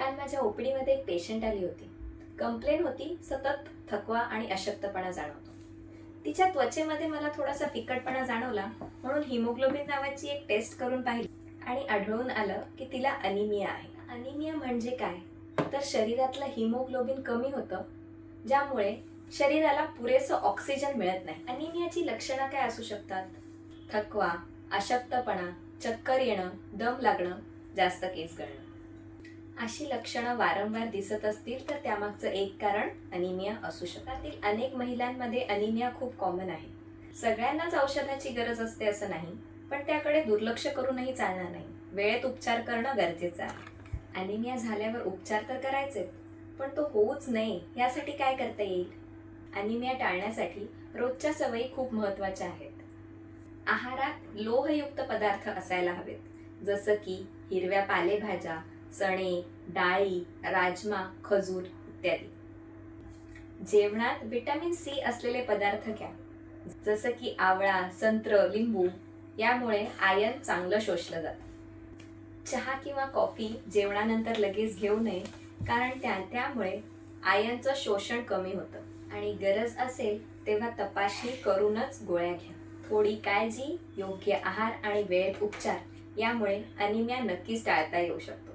काल माझ्या ओपीडीमध्ये एक पेशंट आली होती. कंप्लेन होती, सतत थकवा आणि अशक्तपणा जाणवतो. तिच्या त्वचेमध्ये मला थोडासा फिकटपणा जाणवला, म्हणून हिमोग्लोबिन नावाची एक टेस्ट करून पाहिली आणि आढळून आलं की तिला अनिमिया आहे. अनिमिया म्हणजे काय? तर शरीरातलं हिमोग्लोबिन कमी होतं, ज्यामुळे शरीराला पुरेसं ऑक्सिजन मिळत नाही. अनिमियाची लक्षणं काय असू शकतात? थकवा, अशक्तपणा, चक्कर येणं, दम लागणं, जास्त केस गळणं. अशी लक्षणं वारंवार दिसत असतील तर त्यामागचं एक कारण अनिमिया असू शकतं. त्यातील अनेक महिलांमध्ये अनिमिया खूप कॉमन आहे. सगळ्यांनाच औषधाची गरज असते असं नाही, पण त्याकडे दुर्लक्ष करूनही चालणार नाही. वेळेत उपचार करणं गरजेचं आहे. अनिमिया झाल्यावर उपचार तर करायचे, पण तो होऊच नये यासाठी काय करता येईल? अनिमिया टाळण्यासाठी रोजच्या सवयी खूप महत्त्वाच्या आहेत. आहारात लोहयुक्त पदार्थ असायला हवेत, जसं की हिरव्या पालेभाज्या, चणे, डाळी, राजमा, खजूर इत्यादी. जेवणात व्हिटॅमिन सी असलेले पदार्थ घ्या, जसं की आवळा, संत्र, लिंबू. यामुळे आयर्न चांगलं शोषलं जातं. चहा किंवा कॉफी जेवणानंतर लगेच घेऊ नये, कारण त्यामुळे आयर्नचं शोषण कमी होतं आणि गरज असेल तेव्हा तपासणी करूनच गोळ्या घ्या. थोडी काळजी, योग्य आहार आणि वेळेत उपचार यामुळे अनिमिया नक्कीच टाळता येऊ शकतो.